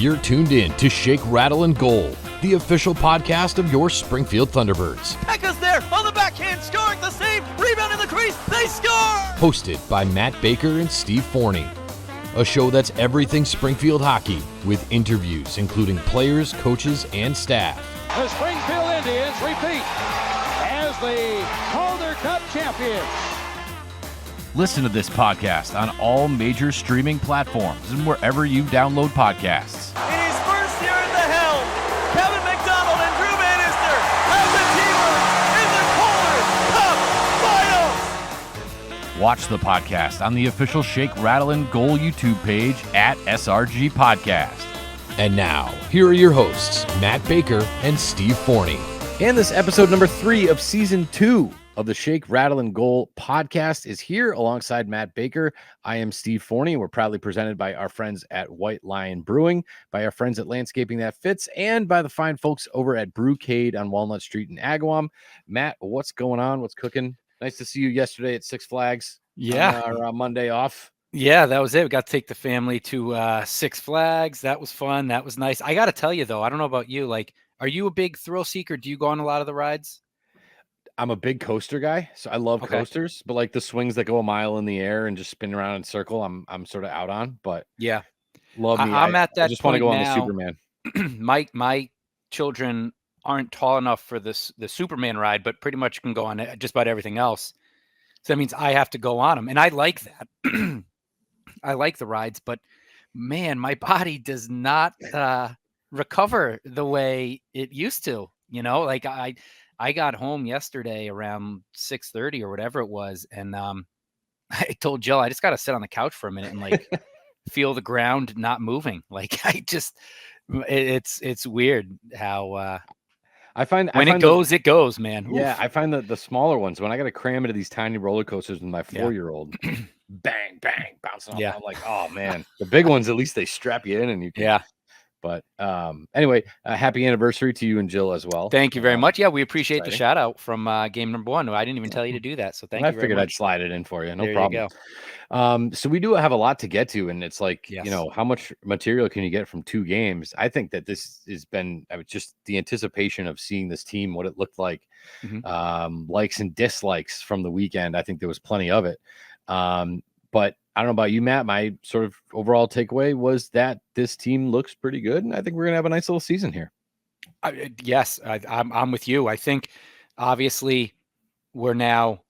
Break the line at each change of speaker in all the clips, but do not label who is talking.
You're tuned in to Shake, Rattle, and Goal, the official podcast of your Springfield Thunderbirds.
Becca's there on the backhand, scoring the save, rebound in the crease, they score!
Hosted by Matt Baker and Steve Forney. A show that's everything Springfield hockey, with interviews including players, coaches, and staff.
The Springfield Indians repeat as the Calder Cup champions.
Listen to this podcast on all major streaming platforms and wherever you download podcasts.
In his first year at the helm, Kevin McDonald and Drew Bannister have the teamers in the Calder Cup Finals.
Watch the podcast on the official Shake, Rattle, and Goal YouTube page at SRG Podcast. And now, here are your hosts, Matt Baker and Steve Forney. And this episode number 3 of season 2 of the Shake, Rattle, and Goal podcast is here alongside Matt Baker. I am Steve Forney. We're proudly presented by our friends at White Lion Brewing, by our friends at Landscaping That Fits, and by the fine folks over at Brewcade on Walnut Street in Agawam. Matt, what's going on? What's cooking? Nice to see you yesterday at Six Flags.
Yeah.
On our Monday off.
Yeah, that was it. We got to take the family to Six Flags. That was fun. That was nice. I got to tell you, though, I don't know about you. Like, are you a big thrill seeker? Do you go on a lot of the rides?
I'm a big coaster guy, so I love coasters, but like the swings that go a mile in the air and just spin around in a circle, I'm sort of out on, but
yeah,
love me.
I'm at that
I just want to go
now.
on the Superman.
My children aren't tall enough for the Superman ride, but pretty much can go on just about everything else. So that means I have to go on them. And I like that. I like the rides, but man, my body does not recover the way it used to, you know, like I got home yesterday around 6:30 or whatever it was. And I told Jill, I just got to sit on the couch for a minute and like feel the ground not moving. Like it's weird how
I find
it goes, man.
Yeah,
Oof.
I find that the smaller ones, when I got to cram into these tiny roller coasters with my 4-year-old, bang, bang, bouncing off. I'm like, oh man. The big ones, at least they strap you in and you can.
Yeah.
But anyway, happy anniversary to you and Jill as well.
Thank you very much. Yeah, we appreciate the shout out from game number 1. I didn't even tell you to do that, so thank you very much. I figured
I'd slide it in for you. No
there
problem.
You go.
So we do have a lot to get to, and it's like, you know, how much material can you get from 2 games? I think that this has been just the anticipation of seeing this team, what it looked like, likes and dislikes from the weekend. I think there was plenty of it. But I don't know about you, Matt. My sort of overall takeaway was that this team looks pretty good, and I think we're going to have a nice little season here.
Yes, I'm with you. I think obviously we're now,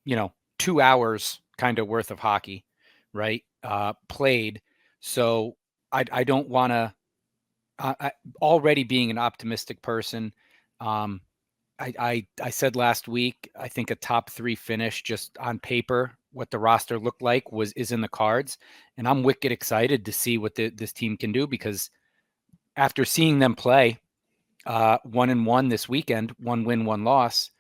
2 hours kind of worth of hockey, right? Played. So I don't want to. Already being an optimistic person, I said last week I think a top 3 finish just on paper. What the roster looked like is in the cards, and I'm wicked excited to see what this team can do, because after seeing them play 1-1 this weekend, 1 win, 1 loss,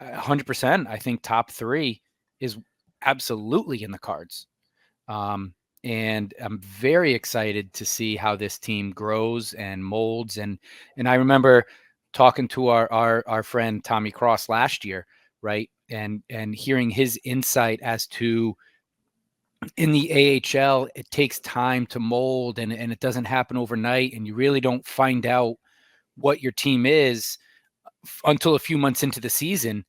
100%, I think top 3 is absolutely in the cards. And I'm very excited to see how this team grows and molds. And I remember talking to our friend Tommy Cross last year, right? And hearing his insight as to, in the AHL, it takes time to mold and it doesn't happen overnight. And you really don't find out what your team is until a few months into the season.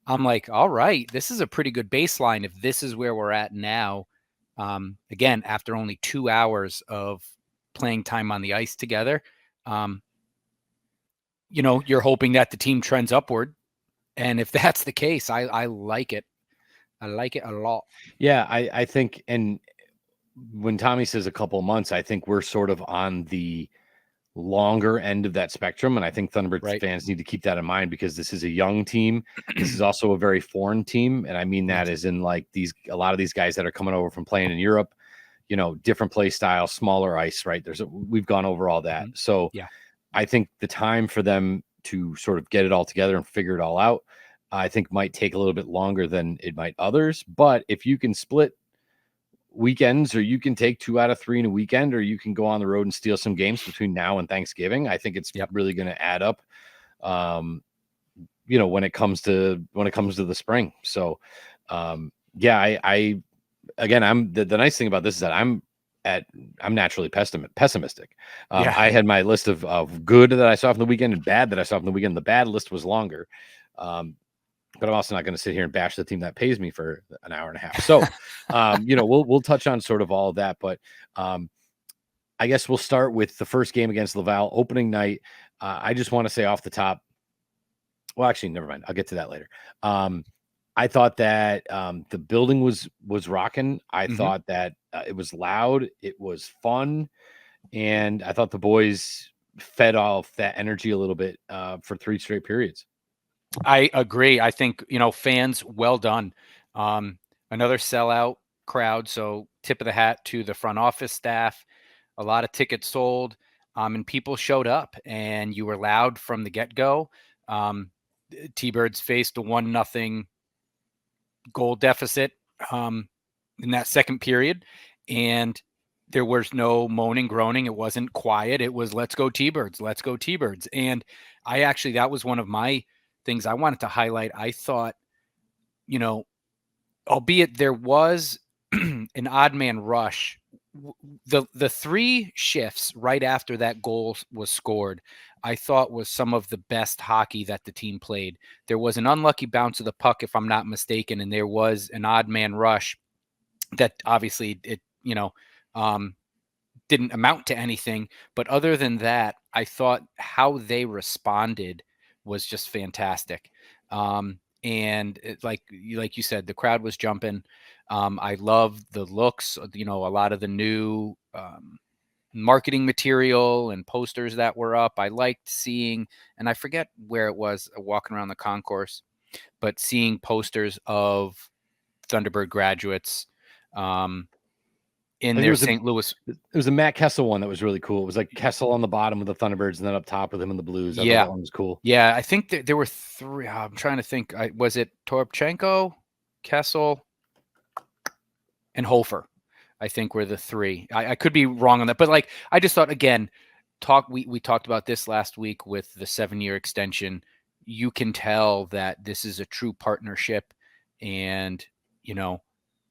I'm like, all right, this is a pretty good baseline if this is where we're at now. Again, after only 2 hours of playing time on the ice together, you're hoping that the team trends upward. And if that's the case, I like it. I like it a lot.
Yeah, I think, and when Tommy says a couple of months, I think we're sort of on the longer end of that spectrum. And I think Thunderbird fans need to keep that in mind, because this is a young team. This is also a very foreign team. And I mean that as in like a lot of these guys that are coming over from playing in Europe, different play style, smaller ice, right? We've gone over all that. So yeah, I think the time for them to sort of get it all together and figure it all out, I think might take a little bit longer than it might others. But if you can split weekends, or you can take 2 out of 3 in a weekend, or you can go on the road and steal some games between now and Thanksgiving, I think it's really going to add up, when it comes to the spring. So, I again, the nice thing about this is that I'm I'm naturally pessimistic.
Yeah.
I had my list of good that I saw from the weekend and bad that I saw from the weekend. The bad list was longer. But I'm also not going to sit here and bash the team that pays me for an hour and a half. So, we'll touch on sort of all of that, but I guess we'll start with the first game against Laval, opening night. I just want to say off the top, well, actually, never mind. I'll get to that later. I thought that the building was rocking. I thought that it was loud. It was fun. And I thought the boys fed off that energy a little bit for 3 straight periods.
I agree. I think, fans, well done. Another sellout crowd. So tip of the hat to the front office staff. A lot of tickets sold, and people showed up, and you were loud from the get-go. T-Birds faced a 1-0 goal deficit in that second period, and there was no moaning, groaning. It wasn't quiet. It was, let's go T-Birds, let's go T-Birds. And that was one of my things I wanted to highlight. I thought, albeit there was an odd man rush, the 3 shifts right after that goal was scored, I thought was some of the best hockey that the team played. There was an unlucky bounce of the puck, if I'm not mistaken, and there was an odd man rush that obviously it, didn't amount to anything. But other than that, I thought how they responded was just fantastic. And like you said, the crowd was jumping. I love the looks, a lot of the new marketing material and posters that were up. I liked seeing, and I forget where it was, walking around the concourse, but seeing posters of Thunderbird graduates in their St. Louis.
It was a Matt Kessel one that was really cool. It was like Kessel on the bottom of the Thunderbirds and then up top with him in the Blues. I thought that one was cool.
Yeah, I think there were 3. I'm trying to think. Was it Toropchenko, Kessel, and Hofer? I think were the 3. I could be wrong on that, but I just thought, again, we talked about this last week with the 7-year extension. You can tell that this is a true partnership, and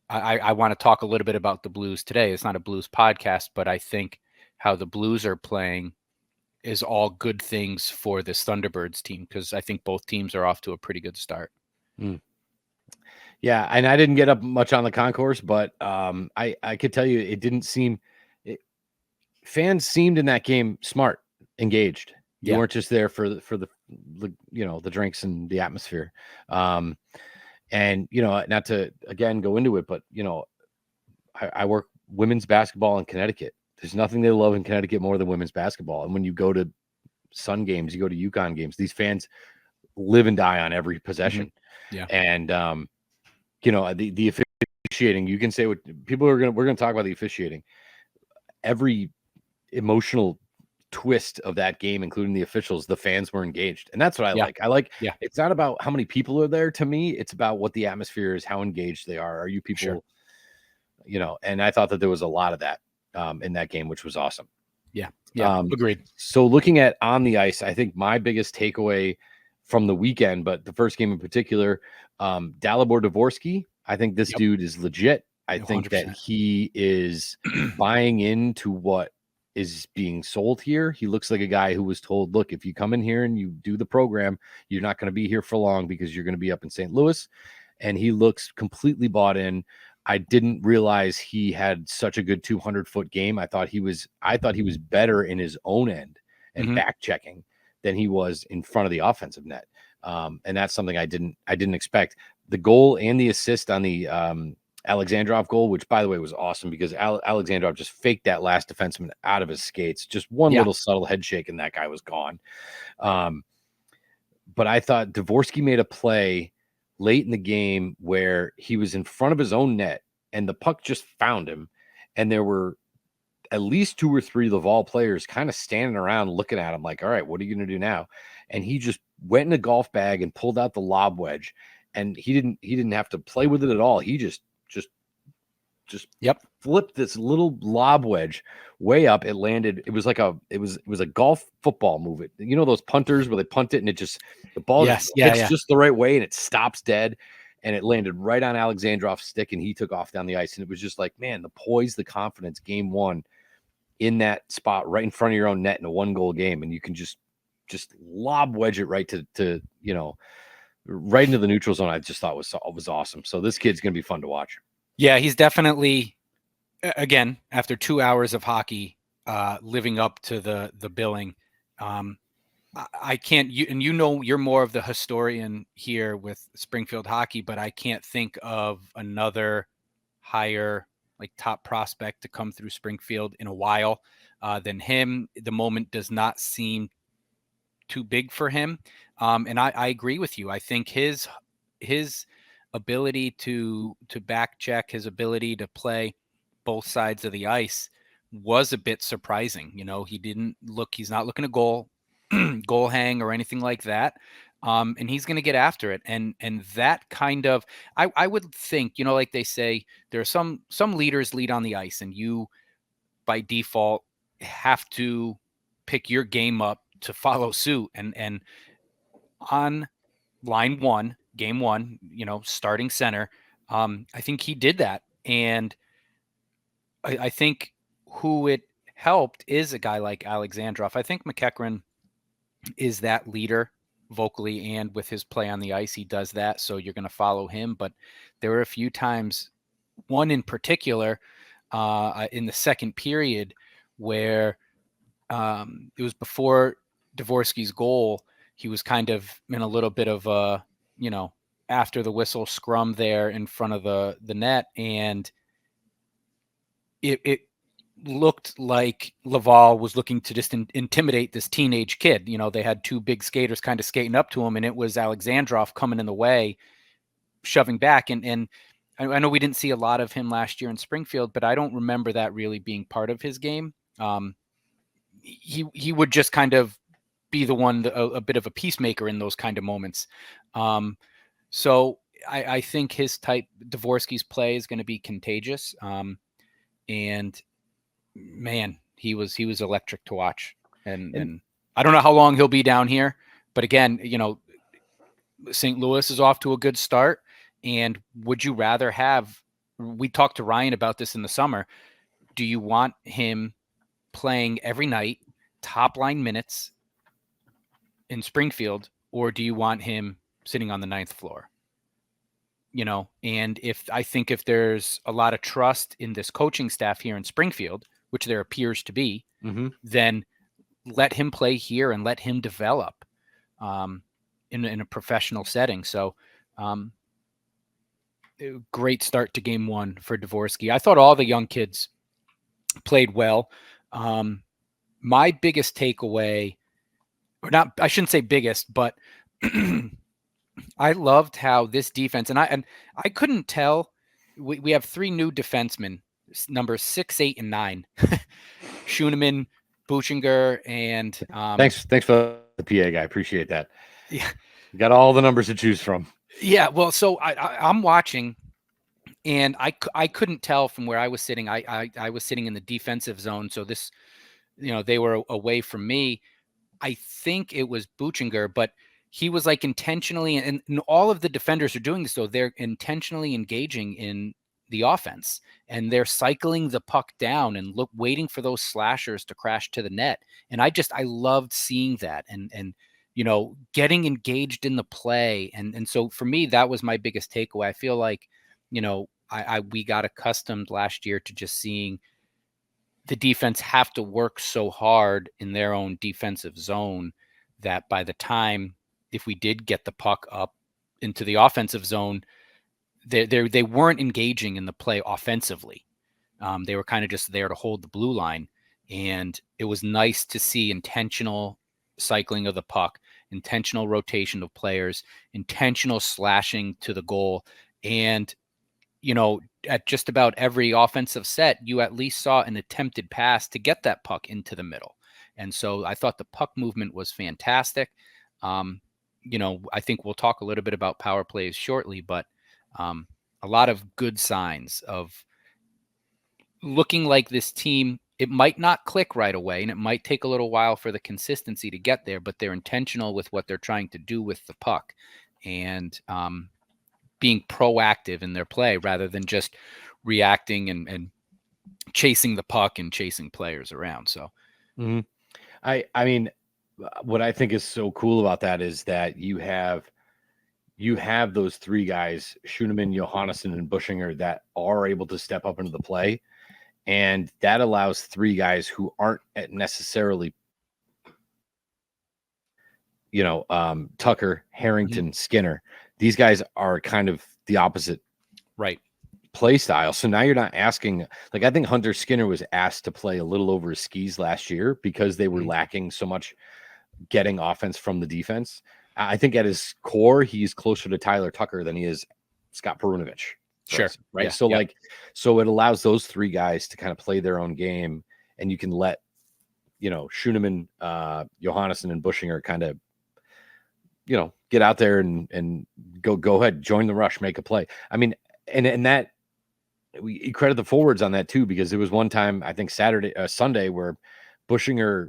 I want to talk a little bit about the Blues today. It's not a Blues podcast, but I think how the Blues are playing is all good things for this Thunderbirds team, because I think both teams are off to a pretty good start.
Yeah, and I didn't get up much on the concourse, but I could tell you it didn't seem fans seemed in that game smart, engaged. You weren't just there for the the drinks and the atmosphere. And, not to, again, go into it, but, I work women's basketball in Connecticut. There's nothing they love in Connecticut more than women's basketball. And when you go to Sun games, you go to UConn games, these fans live and die on every possession.
Yeah.
And, the officiating, you can say what people we're going to talk about the officiating. Every emotional twist of that game, including the officials, the fans were engaged, and that's what I like. It's not about how many people are there. To me, it's about what the atmosphere is, how engaged they are. Are you people, and I thought that there was a lot of that in that game, which was awesome.
Yeah, agreed.
So looking at on the ice, I think my biggest takeaway from the weekend, but the first game in particular, Dalibor Dvorsky, I think this dude is legit. I think 100%. That he is buying into what is being sold here. He looks like a guy who was told, look, if you come in here and you do the program, you're not going to be here for long because you're going to be up in St. Louis. And he looks completely bought in. I didn't realize he had such a good 200-foot game. I thought he was better in his own end and back checking than he was in front of the offensive net. And that's something I didn't expect. The goal and the assist on the Alexandrov goal, which by the way was awesome because Alexandrov just faked that last defenseman out of his skates. Just one little subtle head shake and that guy was gone. But I thought Dvorsky made a play late in the game where he was in front of his own net and the puck just found him. And there were at least 2 or 3 Laval players kind of standing around looking at him like, all right, what are you going to do now? And he just went in a golf bag and pulled out the lob wedge. And he didn't have to play with it at all. He just flipped this little lob wedge way up. It landed. It was like it was a golf football move. Those punters where they punt it and the ball hits just the right way and it stops dead. and it landed right on Alexandrov's stick, and he took off down the ice. And it was just like, man, the poise, the confidence, game one in that spot right in front of your own net in a 1-goal game, and you can just lob wedge it right to right into the neutral zone. I just thought was awesome. So this kid's going to be fun to watch.
Yeah, he's definitely, again, after 2 hours of hockey, living up to the billing. I can't, you're more of the historian here with Springfield hockey, but I can't think of another higher, like, top prospect to come through Springfield in a while than him. The moment does not seem too big for him. And I agree with you. I think his ability to back check, his ability to play both sides of the ice was a bit surprising. He's not looking to goal hang or anything like that. And he's going to get after it. And that kind of, I would think, like they say, there are some leaders lead on the ice, and you by default have to pick your game up to follow suit. And on line one, game one, starting center, I think he did that. And I think who it helped is a guy like Alexandrov. I think McEachran is that leader vocally and with his play on the ice. He does that, so you're going to follow him. But there were a few times, one in particular, in the second period, where it was before Dvorsky's goal. He was kind of in a little bit of a, after the whistle scrum there in front of the net, and it looked like Laval was looking to just intimidate this teenage kid. They had two big skaters kind of skating up to him, and it was Alexandrov coming in the way, shoving back. And I know we didn't see a lot of him last year in Springfield, but I don't remember that really being part of his game. He would just kind of be the one, a bit of a peacemaker in those kind of moments. So I think his type, Dvorsky's play, is going to be contagious. And man, he was electric to watch. And I don't know how long he'll be down here, but again, St. Louis is off to a good start. And would you rather we talked to Ryan about this in the summer. Do you want him playing every night, top line minutes in Springfield, or do you want him sitting on the ninth floor? And I think if there's a lot of trust in this coaching staff here in Springfield, which there appears to be, then let him play here and let him develop in a professional setting. So great start to game one for Dvorsky. I thought all the young kids played well. My biggest takeaway, or not, I shouldn't say biggest, but I loved how this defense, and I couldn't tell. We have three new defensemen, numbers 6, 8, and 9. Schoenemann, Buchinger, and
thanks for the PA guy. Appreciate that.
Yeah,
you got all the numbers to choose from. Yeah,
well, so I'm watching, and I couldn't tell from where I was sitting. I was sitting in the defensive zone, so this, they were away from me. I think it was Buchinger, but he was like intentionally, and all of the defenders are doing this, so they're intentionally engaging in the offense, and they're cycling the puck down and waiting for those slashers to crash to the net. And I loved seeing that and getting engaged in the play. And so for me, that was my biggest takeaway. I feel like, we got accustomed last year to just seeing the defense have to work so hard in their own defensive zone that by the time, if we did get the puck up into the offensive zone, they weren't engaging in the play offensively. They were kind of just there to hold the blue line. And it was nice to see intentional cycling of the puck, intentional rotation of players, intentional slashing to the goal. And, at just about every offensive set, you at least saw an attempted pass to get that puck into the middle. And so I thought the puck movement was fantastic. I think we'll talk a little bit about power plays shortly, but a lot of good signs of looking like this team. It might not click right away, and it might take a little while for the consistency to get there, but they're intentional with what they're trying to do with the puck. And being proactive in their play rather than just reacting and chasing the puck and chasing players around. So
I mean, what I think is so cool about that is that you have those three guys, Schoenemann, Johannesson, and Bushinger, that are able to step up into the play. And that allows three guys who aren't necessarily, Tucker, Harrington, Skinner. These guys are kind of the opposite play style. So now you're not asking, like, I think Hunter Skinner was asked to play a little over his skis last year because they were lacking so much getting offense from the defense. I think at his core, he's closer to Tyler Tucker than he is Scott Perunovich.
Sure.
Right.
Yeah,
So so it allows those three guys to kind of play their own game, and you can let, Schoenemann, Johannesson, and Bushinger kind of, get out there and go ahead, join the rush, make a play. I mean, and that we credit the forwards on that too, because there was one time, I think Sunday, where Bushinger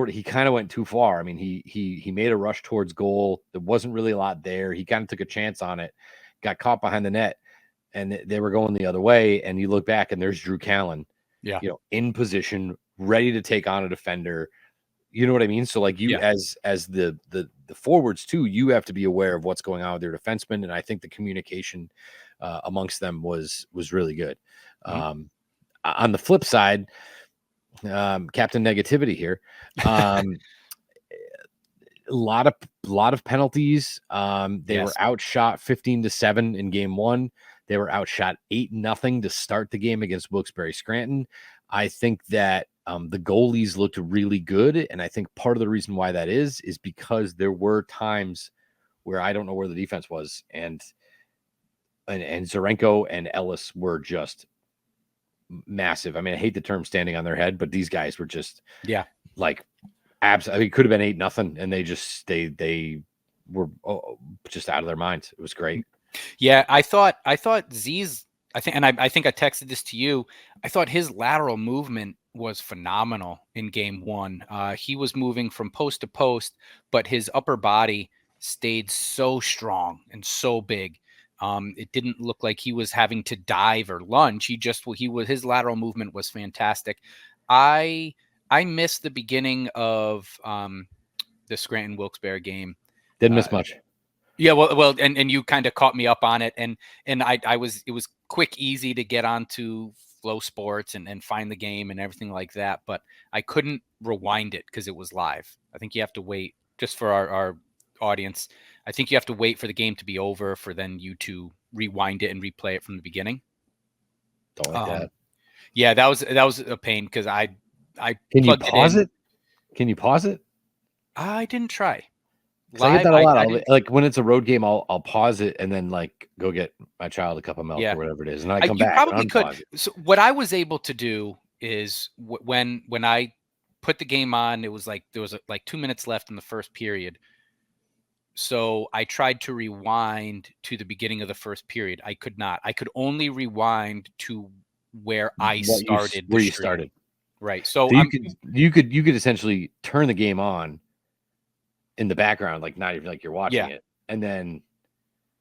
he kind of went too far. I mean, he made a rush towards goal. There wasn't really a lot there. He kind of took a chance on it, got caught behind the net, and they were going the other way. And you look back, and there's Drew Callen, in position, ready to take on a defender. You know what I mean? So like as the forwards too, you have to be aware of what's going on with your defensemen. And I think the communication amongst them was really good. On the flip side, Captain Negativity here. A lot of penalties. They were outshot 15-7 in game one. They were outshot 8-0 to start the game against Wilkes-Barre Scranton. I think that the goalies looked really good, and I think part of the reason why that is because there were times where I don't know where the defense was, and Zarenko and Ellis were just massive. I mean, I hate the term standing on their head, but these guys were just like absolutely. I mean, it could have been 8-0, and they were just out of their minds. It was great.
Yeah, I thought Z's. I think I texted this to you. I thought his lateral movement was phenomenal in game one. He was moving from post to post, but his upper body stayed so strong and so big. It didn't look like he was having to dive or lunge. His lateral movement was fantastic. I missed the beginning of the Scranton Wilkes-Barre game.
Didn't miss much.
Yeah, well, and you kind of caught me up on it, and it was quick, easy to get onto Flow Sports and find the game and everything like that, but I couldn't rewind it because it was live. I think you have to wait, just for our audience. I think you have to wait for the game to be over for then you to rewind it and replay it from the beginning.
Don't like that.
Yeah, that was a pain because I
can you pause it? Can you pause it?
I didn't try.
I get that a lot. Like when it's a road game, I'll pause it and then like go get my child a cup of milk or whatever it is, and I come back.
You probably could. So what I was able to do is when I put the game on, it was like there was like 2 minutes left in the first period. So I tried to rewind to the beginning of the first period. I could not. I could only rewind to where I started.
Where you started.
Right. So
you could essentially turn the game on in the background, like not even like you're watching it. And then,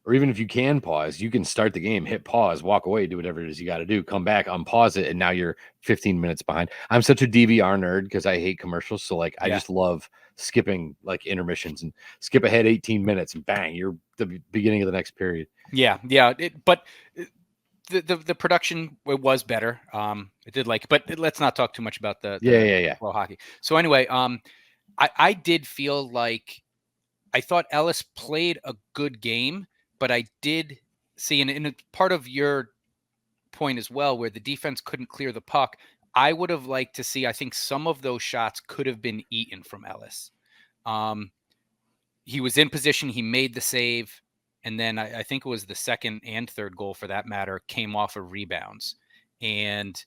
or even if you can pause, you can start the game, hit pause, walk away, do whatever it is you got to do, come back, unpause it. And now you're 15 minutes behind. I'm such a DVR nerd because I hate commercials. So like, I just love skipping like intermissions and skip ahead 18 minutes and bang, you're the beginning of the next period.
Yeah. Yeah. But the production was better. It did but let's not talk too much about the pro hockey. So anyway, I did feel like I thought Ellis played a good game, but I did see, and part of your point as well, where the defense couldn't clear the puck, I would have liked to see, I think some of those shots could have been eaten from Ellis. He was in position, he made the save, and then I think it was the second and third goal for that matter came off of rebounds. And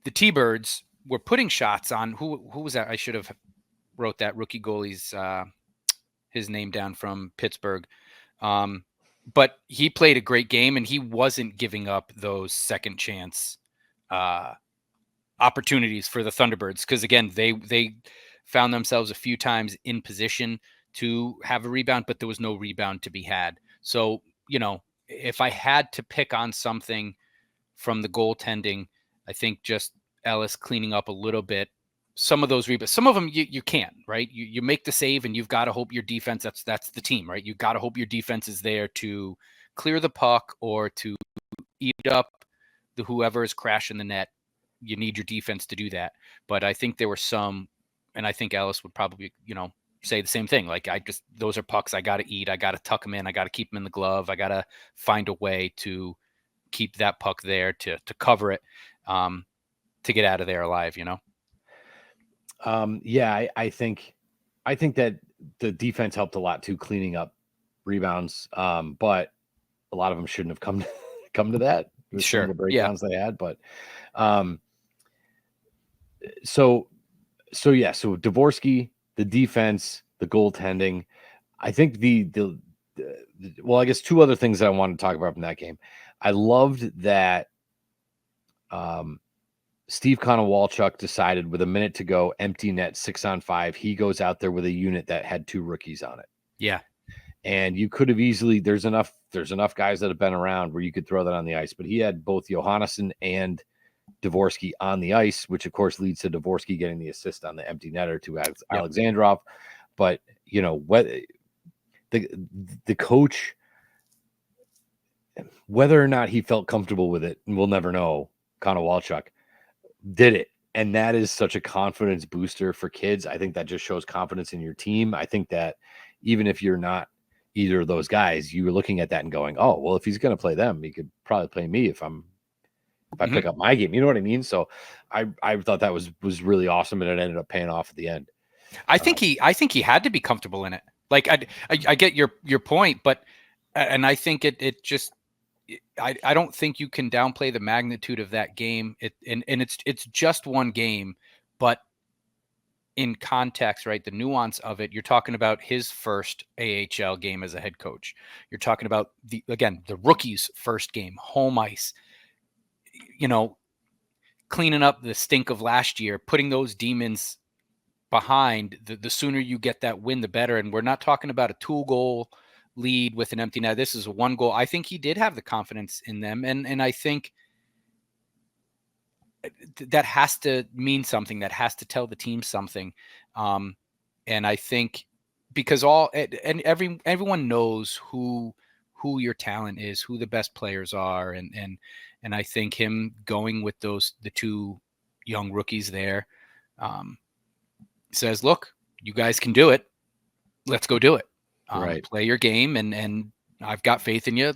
the T-Birds were putting shots on who was that? I should have wrote that rookie goalie's his name down from Pittsburgh. But he played a great game and he wasn't giving up those second chance opportunities for the Thunderbirds. Cause again, they found themselves a few times in position to have a rebound, but there was no rebound to be had. So, if I had to pick on something from the goaltending, I think just Ellis cleaning up a little bit. Some of those rebounds, some of them you can't, right? You make the save and you've got to hope your defense, that's the team, right? You got to hope your defense is there to clear the puck or to eat up the whoever is crashing the net. You need your defense to do that. But I think there were some, and I think Ellis would probably, say the same thing. Like, those are pucks I got to eat. I got to tuck them in. I got to keep them in the glove. I got to find a way to keep that puck there to cover it, to get out of there alive,
Yeah, I think that the defense helped a lot too, cleaning up rebounds. But a lot of them shouldn't have come to that.
Sure.
The breakdowns they had, but so Dvorsky, the defense, the goaltending. I think well, I guess two other things that I wanted to talk about from that game. I loved that Steve Konowalchuk decided with a minute to go, empty net, 6-on-5. He goes out there with a unit that had two rookies on it.
Yeah.
And you could have easily, there's enough guys that have been around where you could throw that on the ice, but he had both Johannesson and Dvorsky on the ice, which of course leads to Dvorsky getting the assist on the empty netter to Alexandrov. But what the coach, whether or not he felt comfortable with it, and we'll never know, Konowalchuk did it. And that is such a confidence booster for kids. I think that just shows confidence in your team. I think that even if you're not either of those guys, you were looking at that and going, oh, well, if he's going to play them, he could probably play me if I pick up my game. You know what I mean? So I thought that was really awesome, and it ended up paying off at the end.
I think he had to be comfortable in it. Like, I get your point, but, and I think it just, I don't think you can downplay the magnitude of that game. And it's just one game, but in context, right? The nuance of it, you're talking about his first AHL game as a head coach. You're talking about the rookie's first game, home ice, cleaning up the stink of last year, putting those demons behind. The sooner you get that win, the better. And we're not talking about a 2-goal lead with an empty net. This is a 1 goal. I think he did have the confidence in them. And I think that has to mean something. That has to tell the team something. And I think because everyone knows who your talent is, who the best players are. And I think him going with the two young rookies there says, look, you guys can do it. Let's go do it.
Right.
Play your game. And I've got faith in you.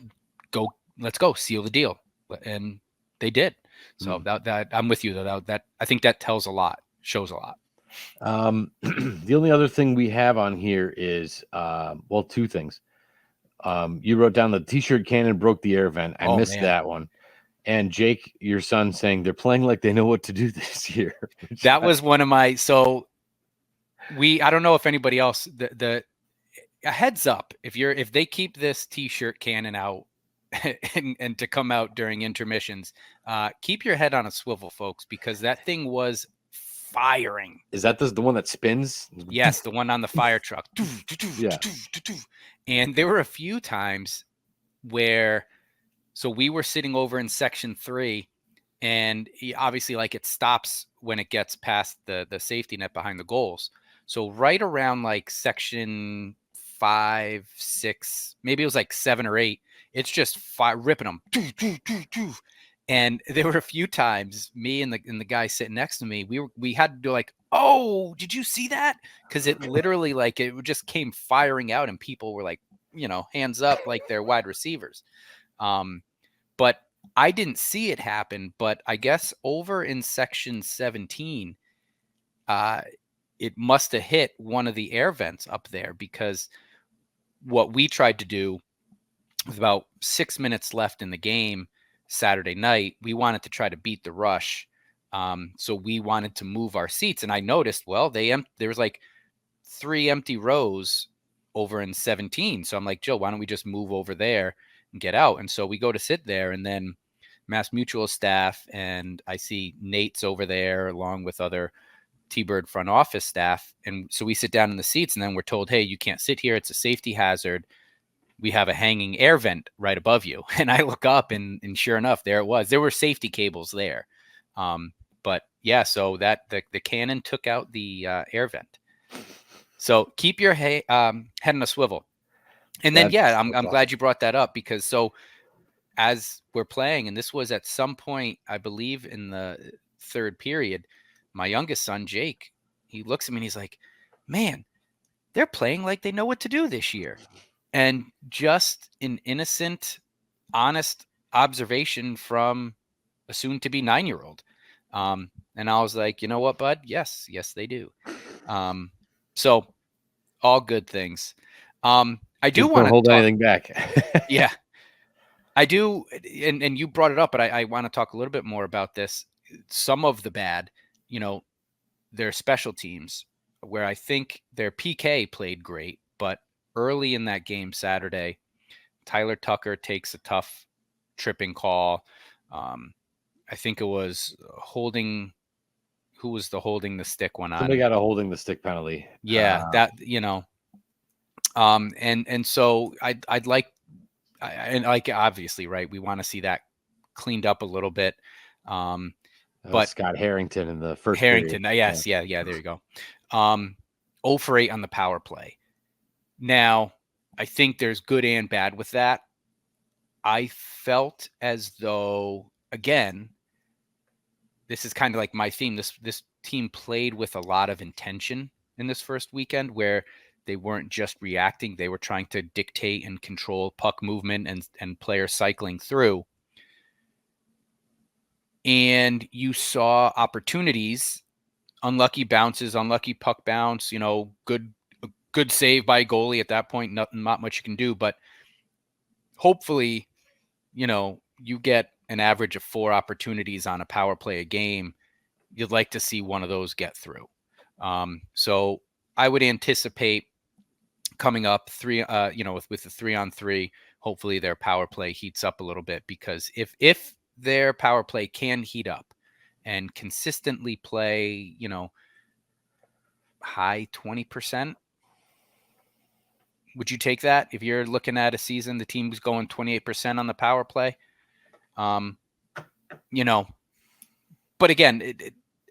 Let's go seal the deal. And they did. So that I'm with you though. That I think that tells a lot, shows a lot.
The only other thing we have on here is two things. You wrote down the t-shirt cannon broke the air vent. I missed that one. And Jake, your son, saying they're playing like they know what to do this year.
That was one of my. So I don't know if anybody else. A heads up, if they keep this t-shirt cannon out and to come out during intermissions, keep your head on a swivel, folks, because that thing was firing.
Is that the one that spins?
Yes, the one on the fire truck.
Yeah.
And there were a few times where, so we were sitting over in section 3, and obviously, like, it stops when it gets past the safety net behind the goals. So right around like section 5, 6, maybe it was like 7 or 8. It's just ripping them. And there were a few times, me and the guy sitting next to me, we had to do like, oh, did you see that? Because it literally, like, it just came firing out, and people were like, hands up, like they're wide receivers. But I didn't see it happen. But I guess over in section 17, it must have hit one of the air vents up there, because what we tried to do with about 6 minutes left in the game Saturday night, we wanted to try to beat the rush. So we wanted to move our seats. And I noticed, well, there was like 3 empty rows over in 17. So I'm like, Joe, why don't we just move over there and get out? And so we go to sit there, and then Mass Mutual staff, and I see Nate's over there along with other T-Bird front office staff. And so we sit down in the seats and then we're told, hey, you can't sit here. It's a safety hazard. We have a hanging air vent right above you. And I look up and sure enough, there it was. There were safety cables there. But yeah, so that the cannon took out the air vent. So keep your head in a swivel. And then, I'm glad you brought that up, because so as we're playing, and this was at some point, I believe in the third period, my youngest son, Jake, he looks at me and he's like, man, they're playing like they know what to do this year. And just an innocent, honest observation from a soon-to-be 9-year-old. And I was like, you know what, bud? Yes, they do. So all good things. I do want to
hold anything back.
Yeah, I do. And you brought it up, but I want to talk a little bit more about this. Some of the bad, their special teams, where I think their PK played great, but early in that game Saturday, Tyler Tucker takes a tough tripping call. I think it was holding. Who was the holding the stick one on?
Somebody got a holding the stick penalty.
Yeah, and so I'd like, obviously, right, we want to see that cleaned up a little bit. But
Scott Harrington in the first
Harrington,
period.
yes, yeah, there you go. 0 for 8 on the power play. Now, I think there's good and bad with that. I felt as though, again, this is kind of like my theme. This team played with a lot of intention in this first weekend, where they weren't just reacting. They were trying to dictate and control puck movement and player cycling through. And you saw opportunities, unlucky bounces, unlucky puck bounce, good save by goalie at that point. Not much you can do, but hopefully, you get an average of 4 opportunities on a power play a game. You'd like to see one of those get through. So I would anticipate coming up with the 3-on-3, hopefully their power play heats up a little bit, because if their power play can heat up and consistently play, high 20%, would you take that? If you're looking at a season, the team's going 28% on the power play, but again,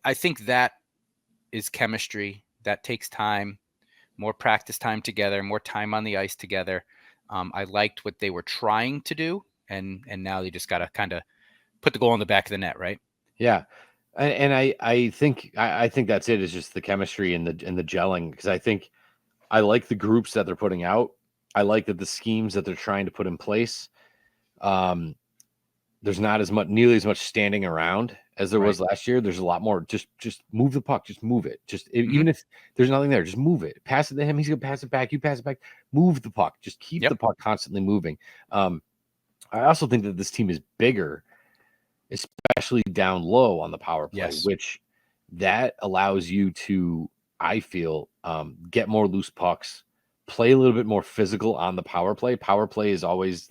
I think that is chemistry. That takes time, more practice time together, more time on the ice together. I liked what they were trying to do, and now they just got to kind of put the goal in the back of the net, right?
Yeah. And I think that's it, is just the chemistry and the gelling, because I think I like the groups that they're putting out. I like that the schemes that they're trying to put in place. There's not nearly as much standing around as there was last year. There's a lot more. Just move the puck. Just move it. Even if there's nothing there, just move it. Pass it to him. He's gonna pass it back. You pass it back. Move the puck. Just keep the puck constantly moving. I also think that this team is bigger, especially down low on the power play, which that allows you to, I feel, get more loose pucks, play a little bit more physical on the power play. Power play is always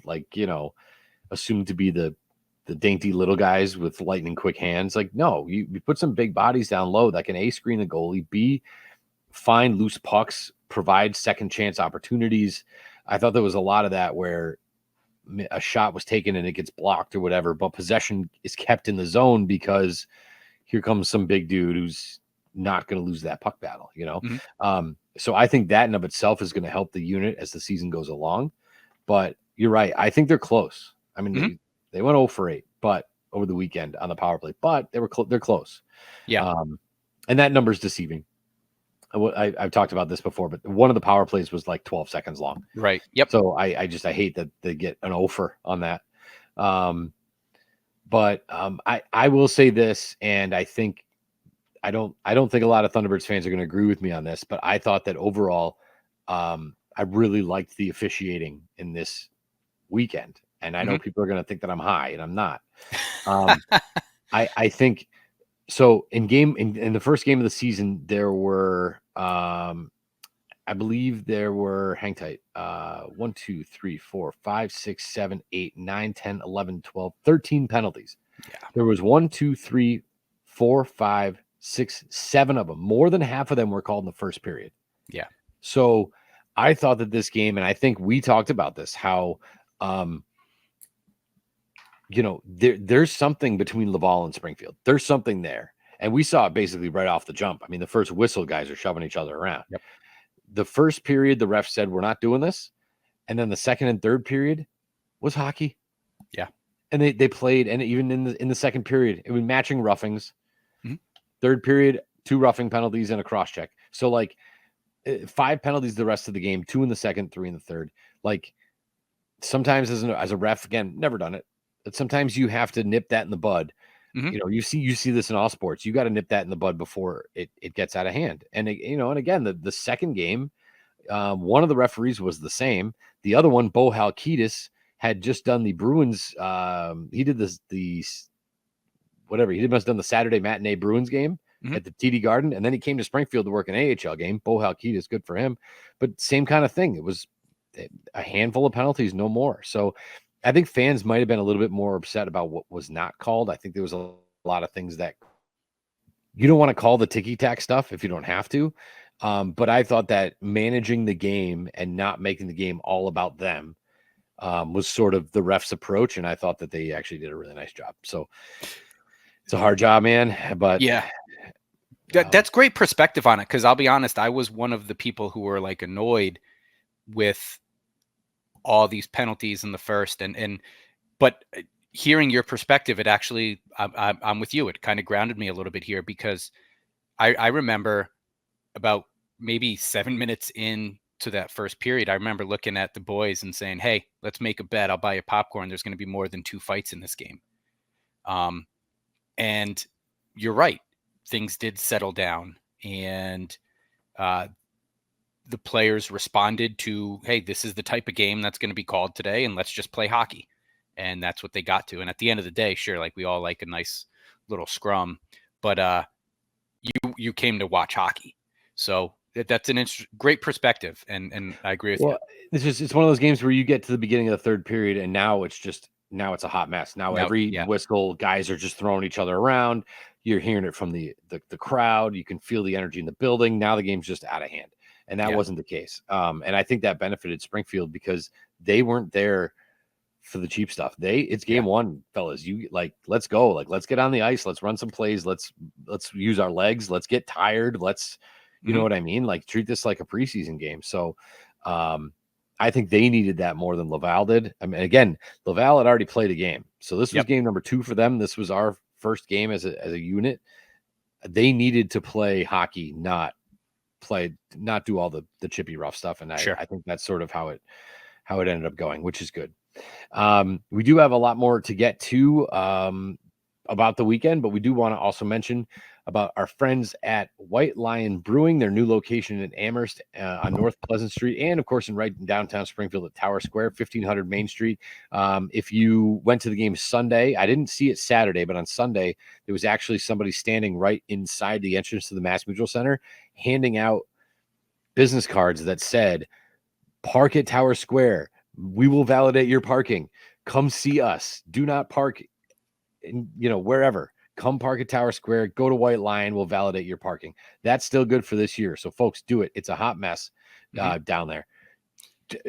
assumed to be the dainty little guys with lightning quick hands. Like, no, you put some big bodies down low that can A, screen the goalie, B, find loose pucks, provide second chance opportunities. I thought there was a lot of that where a shot was taken and it gets blocked or whatever, but possession is kept in the zone because here comes some big dude who's not going to lose that puck battle, So I think that in of itself is going to help the unit as the season goes along. But you're right. I think they're close. I mean, they went 0 for 8, but over the weekend on the power play, but they're close.
Yeah.
And that number's deceiving. I've talked about this before, but one of the power plays was like 12 seconds long.
Right. Yep.
So I hate that they get an offer on that. But I will say this, and I don't think a lot of Thunderbirds fans are going to agree with me on this, but I thought that overall, I really liked the officiating in this weekend. And I know people are going to think that I'm high, and I'm not. I think so. In the first game of the season, there were, I believe there were, hang tight, 1, 2, 3, 4, 5, 6, 7, 8, 9, 10, 11, 12, 13 penalties. Yeah. There was 1, 2, 3, 4, 5, 6, 7 of them. More than half of them were called in the first period.
Yeah.
So I thought that this game, and I think we talked about this, how, there's something between Laval and Springfield. There's something there. And we saw it basically right off the jump. I mean, the first whistle, guys are shoving each other around.
Yep.
The first period, the ref said, we're not doing this. And then the second and third period was hockey.
Yeah.
And they played, and even in the second period, it was matching roughings.
Mm-hmm.
Third period, 2 roughing penalties and a cross check. So like 5 penalties the rest of the game, 2 in the second, 3 in the third. Like sometimes as a ref, again, never done it, but sometimes you have to nip that in the bud.
Mm-hmm.
You see this in all sports. You got to nip that in the bud before it gets out of hand. And and again, the second game, one of the referees was the same. The other one, Bo Halkitis, had just done the Bruins. He did must have done the Saturday matinee Bruins game at the TD Garden, and then he came to Springfield to work an AHL game. Bo Halkitis, good for him, but same kind of thing. It was a handful of penalties, no more. So I think fans might have been a little bit more upset about what was not called. I think there was a lot of things that you don't want to call the ticky-tack stuff if you don't have to. But I thought that managing the game and not making the game all about them was sort of the ref's approach, and I thought that they actually did a really nice job. So it's a hard job, man. But
yeah, that's great perspective on it, because I'll be honest, I was one of the people who were like annoyed with all these penalties in the first, but hearing your perspective, it actually, I'm with you. It kind of grounded me a little bit here, because I remember about maybe 7 minutes into that first period, I remember looking at the boys and saying, hey, let's make a bet. I'll buy you popcorn. There's going to be more than 2 fights in this game. And you're right. Things did settle down, and the players responded to, hey, this is the type of game that's going to be called today, and let's just play hockey. And that's what they got to. And at the end of the day, sure, like we all like a nice little scrum, but you came to watch hockey. So that's an great perspective, and I agree with you.
It's one of those games where you get to the beginning of the third period, and now it's a hot mess. Now every whistle, guys are just throwing each other around. You're hearing it from the crowd. You can feel the energy in the building. Now the game's just out of hand, and that wasn't the case. And I think that benefited Springfield, because they weren't there for the cheap stuff. It's game one, fellas. Let's go. Let's get on the ice. Let's run some plays. Let's use our legs. Let's get tired. You know what I mean? Treat this like a preseason game. So I think they needed that more than Laval did. I mean, again, Laval had already played a game. So this was game number 2 for them. This was our first game as a unit. They needed to play hockey, not do all the chippy rough stuff. And I think that's sort of how it ended up going, which is good. We do have a lot more to get to about the weekend, but we do want to also mention about our friends at White Lion Brewing, their new location in Amherst on North Pleasant Street, and of course in downtown Springfield at Tower Square, 1500 Main Street. If you went to the game Sunday, I didn't see it Saturday, but on Sunday there was actually somebody standing right inside the entrance to the Mass Mutual Center handing out business cards that said, "Park at Tower Square. We will validate your parking. Come see us. Do not park wherever. Come park at Tower Square. Go to White Lion. We'll validate your parking." That's still good for this year. So folks, do it. It's a hot mess down there.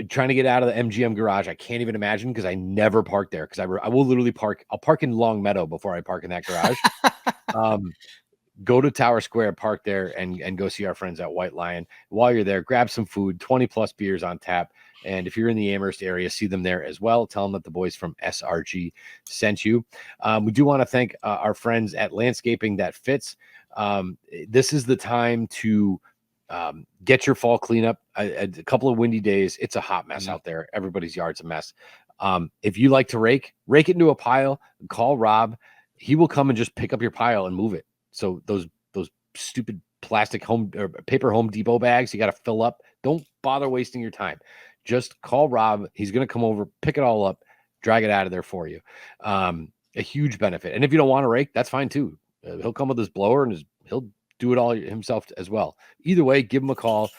Trying to get out of the MGM garage. I can't even imagine, because I never park there, because I will literally park. I'll park in Long Meadow before I park in that garage. Go to Tower Square, park there, and go see our friends at White Lion. While you're there, grab some food, 20 plus beers on tap. And if you're in the Amherst area, see them there as well. Tell them that the boys from SRG sent you. We do want to thank our friends at Landscaping That Fits. This is the time to get your fall cleanup. A couple of windy days. It's a hot mess out there. Everybody's yard's a mess. If you like to rake it into a pile, call Rob. He will come and just pick up your pile and move it. So those stupid plastic paper Home Depot bags you got to fill up, don't bother wasting your time. Just call Rob. He's going to come over, pick it all up, drag it out of there for you. A huge benefit. And if you don't want to rake, that's fine too. He'll come with his blower and he'll do it all himself as well. Either way, give him a call.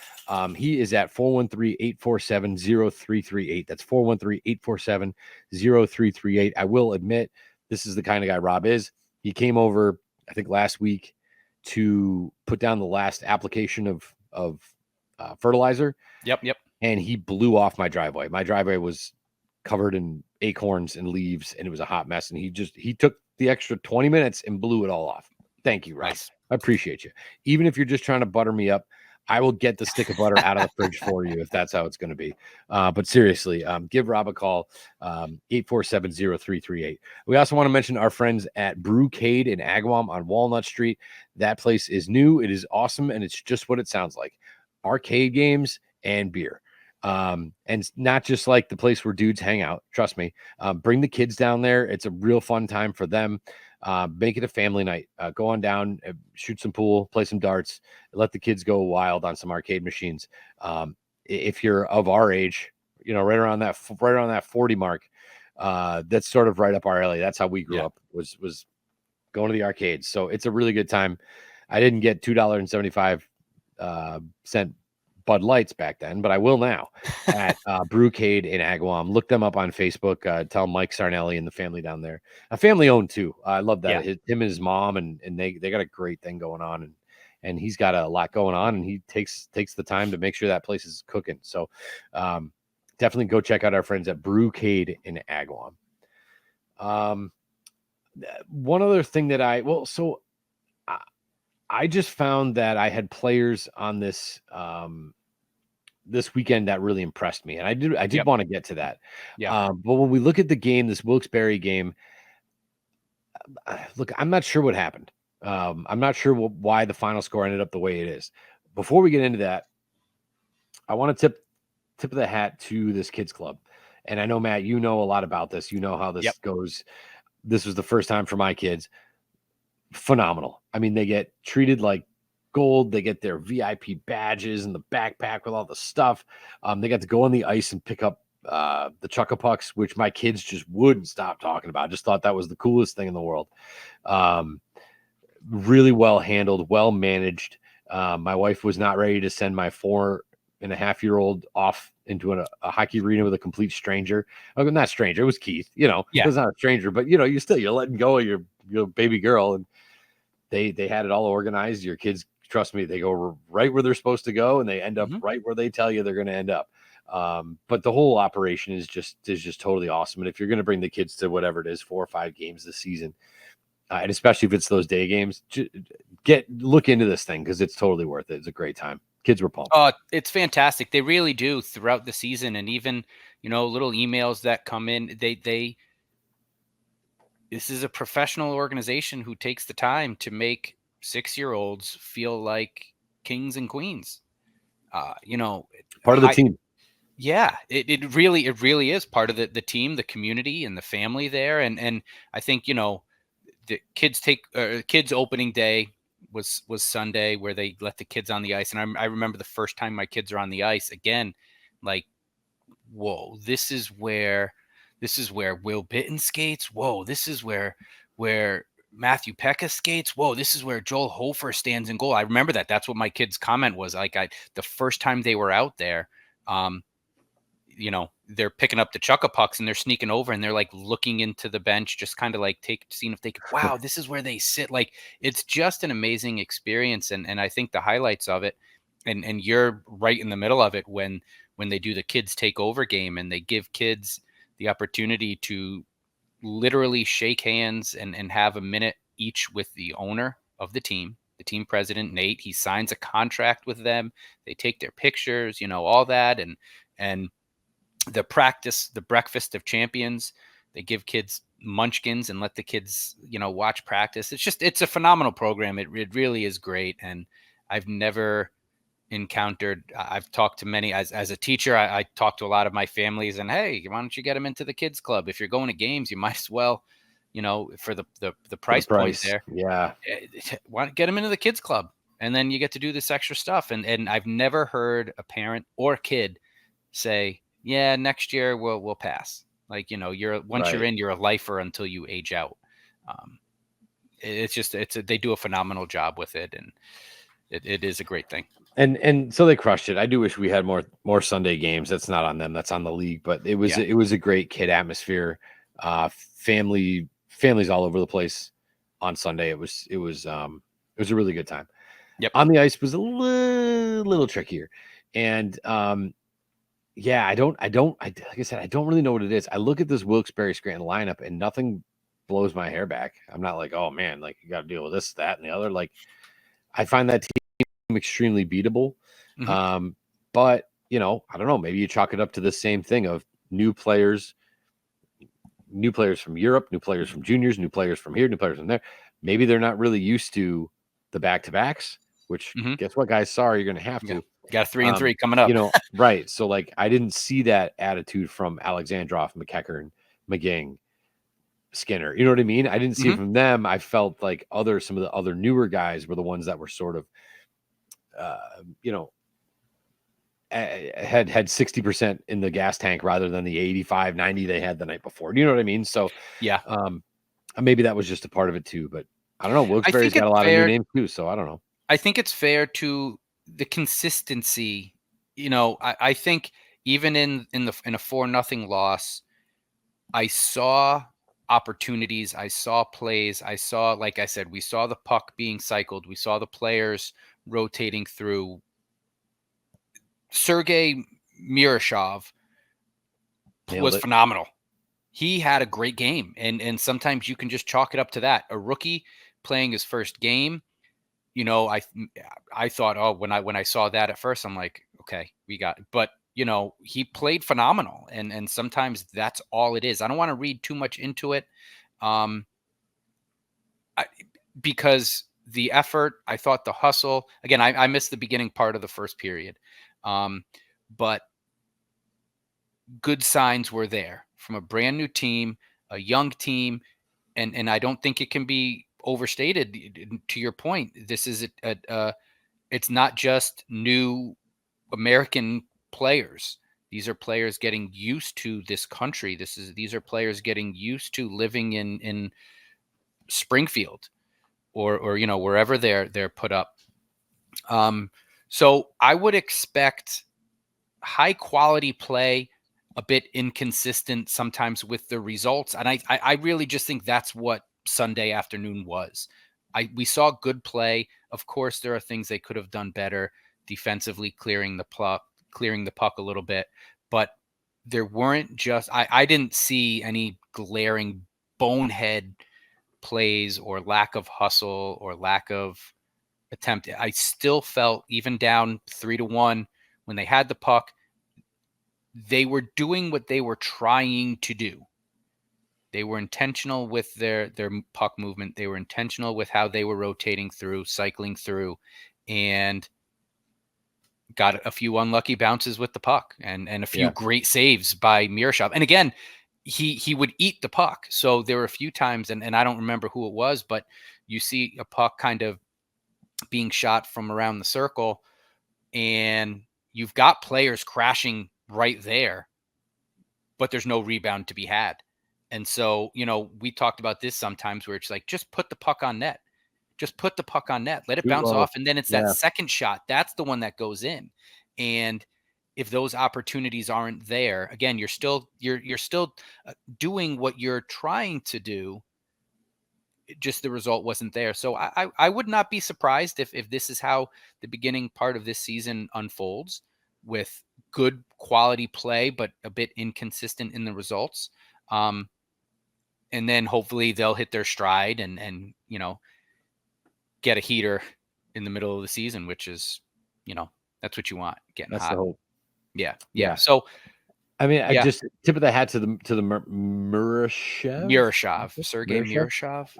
He is at 413-847-0338. That's 413-847-0338. I will admit, this is the kind of guy Rob is. He came over, I think last week, to put down the last application of fertilizer.
Yep.
And he blew off my driveway. My driveway was covered in acorns and leaves, and it was a hot mess. And he took the extra 20 minutes and blew it all off. Thank you, Rob.
Nice.
I appreciate you. Even if you're just trying to butter me up, I will get the stick of butter out of the fridge for you if that's how it's going to be. But seriously, give Rob a call, 847-0338. We also want to mention our friends at Brewcade in Agawam on Walnut Street. That place is new. It is awesome, and it's just what it sounds like. Arcade games and beer. And not just like the place where dudes hang out. Trust me. Bring the kids down there. It's a real fun time for them. Make it a family night. Go on down, shoot some pool, play some darts, let the kids go wild on some arcade machines. If you're of our age, right around that 40 mark, that's sort of right up our alley. That's how we grew up, was going to the arcades. So it's a really good time. I didn't get $2.75 Bud Lights back then, but I will now at Brewcade in Agawam. Look them up on Facebook. Tell Mike Sarnelli and the family down there. A family owned too. I love that. Him and his mom, and they got a great thing going on, and he's got a lot going on, and he takes the time to make sure that place is cooking. So definitely go check out our friends at Brewcade in Agawam. One other thing that I just found that I had players on this this weekend that really impressed me, and I did want to get to that. But when we look at the game, this Wilkes-Barre game, look, I'm not sure what happened. I'm not sure why the final score ended up the way it is. Before we get into that, I want to tip of the hat to this kids club, and I know, Matt, you know a lot about this. You know how this goes. This was the first time for my kids. Phenomenal. I mean, they get treated like gold. They get their VIP badges and the backpack with all the stuff. They got to go on the ice and pick up the Chuck-a-Pucks, which my kids just wouldn't stop talking about. Just thought that was the coolest thing in the world. Really well handled, well managed. My wife was not ready to send my 4.5-year-old off into a hockey arena with a complete stranger. Not stranger, it was Keith. It was not a stranger, but you're letting go of your baby girl, and they had it all organized. Your kids, trust me, they go right where they're supposed to go, and they end up right where they tell you they're going to end up. But the whole operation is just totally awesome. And if you're going to bring the kids to whatever it is, 4 or 5 games this season, and especially if it's those day games, look into this thing, because it's totally worth it. It's a great time. Kids were pumped.
It's fantastic. They really do throughout the season, and even little emails that come in. This is a professional organization who takes the time to make 6-year-olds feel like kings and queens.
Part of the team.
Yeah, it really is part of the team, the community, and the family there. And I think the kids opening day was Sunday, where they let the kids on the ice, and I remember the first time my kids are on the ice again, like, whoa, this is where Will Bitton skates. Whoa, this is where Matthew Pekka skates. Whoa, this is where Joel Hofer stands in goal. I remember that. That's what my kids' comment was. Like, the first time they were out there, they're picking up the Chuck-a-Pucks and they're sneaking over and they're like looking into the bench, just kind of like seeing if they could, wow, this is where they sit. Like, it's just an amazing experience. And I think the highlights of it, and you're right in the middle of it when they do the kids take over game, and they give kids the opportunity to literally shake hands and have a minute each with the owner of the team president, Nate. He signs a contract with them. They take their pictures, all that. And the breakfast of champions, they give kids munchkins and let the kids, watch practice. It's a phenomenal program. It really is great. And I've never encountered, I've talked to many as a teacher. I talked to a lot of my families, and hey, why don't you get them into the kids club? If you're going to games, you might as well, for the price point there.
Yeah.
Why don't get them into the kids club? And then you get to do this extra stuff. And I've never heard a parent or kid say, yeah, next year we'll pass. Like, you're in, you're a lifer until you age out. They do a phenomenal job with it, and it is a great thing.
And so they crushed it. I do wish we had more Sunday games. That's not on them. That's on the league. But it was a great kid atmosphere. Families all over the place on Sunday. It was was a really good time.
Yep.
On the ice was a little trickier. And yeah, like I said, I don't really know what it is. I look at this Wilkes-Barre Scranton lineup and nothing blows my hair back. I'm not like, oh man, like you got to deal with this, that, and the other. Like I find that team extremely beatable. But I don't know, maybe you chalk it up to the same thing of new players from Europe, new players from juniors, new players from here, new players from there. Maybe they're not really used to the back-to-backs, which guess what, guys? Sorry, you're going to have to.
Got a 3-3 coming up.
Right. So, like, I didn't see that attitude from Alexandrov, McEachern, McGing, Skinner. You know what I mean? I didn't see it from them. I felt like some of the other newer guys were the ones that were sort of, had 60% in the gas tank rather than the 85, 90 they had the night before. Do you know what I mean? So,
yeah.
Maybe that was just a part of it too, but I don't know. Wilkes-Barre's got a lot of new names too, so I don't know.
I think it's fair to the consistency. I think even in a 4-0 loss, I saw opportunities, I saw plays, I saw, like I said, we saw the puck being cycled, we saw the players rotating through. Sergei Miroshov was phenomenal. He had a great game, and sometimes you can just chalk it up to that. A rookie playing his first game, I thought, when I saw that at first, I'm like, okay, we got it. But he played phenomenal, and sometimes that's all it is. I don't want to read too much into it, because the effort, I thought the hustle. Again, I missed the beginning part of the first period, but good signs were there from a brand new team, a young team, and I don't think it can be overstated. To your point, this is it's not just new American players. These are players getting used to this country. These are players getting used to living in Springfield or wherever they're put up. So I would expect high quality play, a bit inconsistent sometimes with the results. And I really just think that's what Sunday afternoon was. We saw good play. Of course, there are things they could have done better defensively, clearing the puck a little bit, but there weren't I didn't see any glaring bonehead plays or lack of hustle or lack of attempt. I still felt, even down 3-1, when they had the puck, they were doing what they were trying to do. They were intentional with their puck movement. They were intentional with how they were rotating through, cycling through, and got a few unlucky bounces with the puck and a few great saves by Miroshov. And again, he would eat the puck. So there were a few times, and I don't remember who it was, but you see a puck kind of being shot from around the circle, and you've got players crashing right there, but there's no rebound to be had. And so, we talked about this sometimes where it's like, just put the puck on net. Just put the puck on net. Let it bounce off. And then it's that second shot. That's the one that goes in. And if those opportunities aren't there, again, you're still doing what you're trying to do. Just the result wasn't there. So I would not be surprised if this is how the beginning part of this season unfolds, with good quality play, but a bit inconsistent in the results. And then hopefully they'll hit their stride and get a heater in the middle of the season, which is, that's what you want. Getting
that's
hot.
The hope.
Yeah. So,
I mean, I just tip of the hat to the Miroshov,
Sergei Miroshov.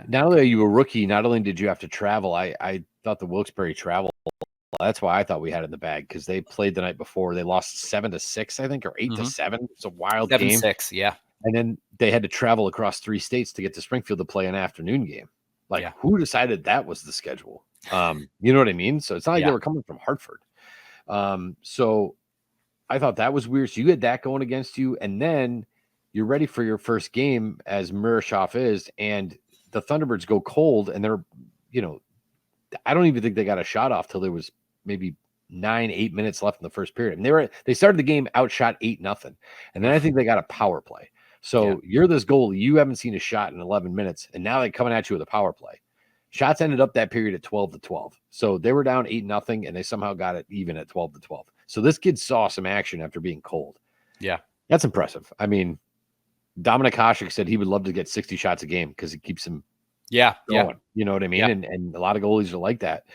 Not only are you a rookie, not only did you have to travel, I thought the Wilkes-Barre travel, that's why I thought we had it in the bag, because they played the night before. They lost 7-6, I think, or 8-7. It's a wild game.
7-6, yeah.
And then they had to travel across 3 states to get to Springfield to play an afternoon game. Who decided that was the schedule? You know what I mean? So it's not like they were coming from Hartford. So I thought that was weird. So you had that going against you, and then you're ready for your first game, as Miroshov is, and the Thunderbirds go cold, and they're, I don't even think they got a shot off till there was maybe 9-8 minutes left in the first period. And they started the game outshot 8-0. And then I think they got a power play. So you're this goalie, you haven't seen a shot in 11 minutes, and now they're coming at you with a power play. Shots ended up that period at 12-12. So they were down 8-0, and they somehow got it even at 12-12. So this kid saw some action after being cold.
Yeah.
That's impressive. I mean, Dominic Hasek said he would love to get 60 shots a game because it keeps him going. You know what I mean?
Yeah.
And a lot of goalies are like that.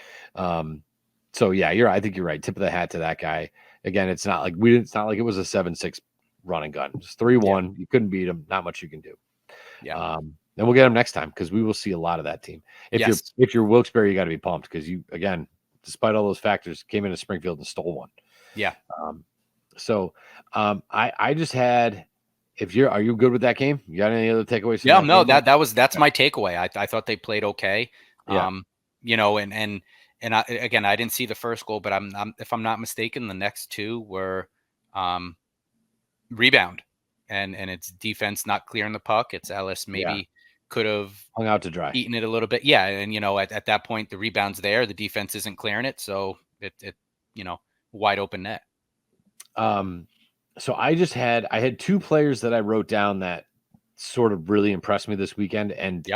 So yeah, I think you're right. Tip of the hat to that guy. Again, it's not like it was a 7-6 run and gun. It's 3-1. You couldn't beat him. Not much you can do.
Yeah.
And we'll get him next time because we will see a lot of that team. If you're Wilkes-Barre, you got to be pumped because you, again, despite all those factors, came into Springfield and stole one.
Yeah.
I just had. Are you good with that game? You got any other takeaways?
Yeah, no, that's my takeaway. I thought they played okay.
Yeah.
And I didn't see the first goal, but I'm if I'm not mistaken, the next two were rebound, and it's defense not clearing the puck. It's Ellis maybe could have
hung out to dry,
eaten it a little bit. Yeah, and at that point the rebound's there, the defense isn't clearing it, so it wide open net.
So I had two players that I wrote down that sort of really impressed me this weekend. And,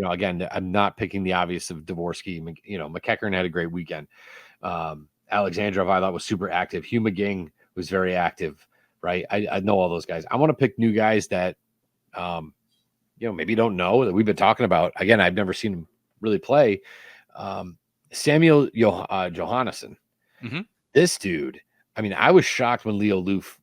again, I'm not picking the obvious of Dvorsky. McEachern had a great weekend. Alexandrov, I thought, was super active. Hugh McGing was very active, right? I know all those guys. I want to pick new guys that, maybe don't know that we've been talking about. Again, I've never seen him really play. Samuel Johannesson.
Mm-hmm.
This dude, I mean, I was shocked when Leo Loof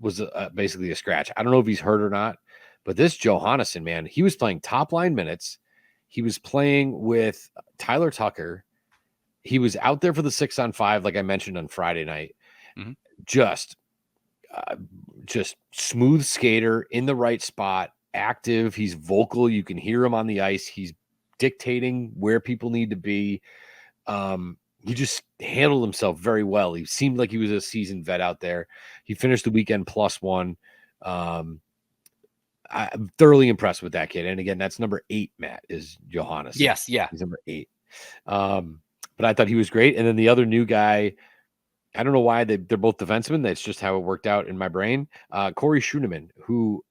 was basically a scratch. I don't know if he's hurt or not, but this Johannesson, man, he was playing top line minutes. He was playing with Tyler Tucker. He was out there for the 6-on-5, like I mentioned on Friday night.
Mm-hmm.
Just smooth skater in the right spot, active. He's vocal. You can hear him on the ice. He's dictating where people need to be. He just handled himself very well. He seemed like he was a seasoned vet out there. He finished the weekend +1. I'm thoroughly impressed with that kid. And again, that's number 8, Matt, is Johannes.
Yes. Yeah.
He's number 8. But I thought he was great. And then the other new guy, I don't know why they're both defensemen. That's just how it worked out in my brain. Corey Schooneman, who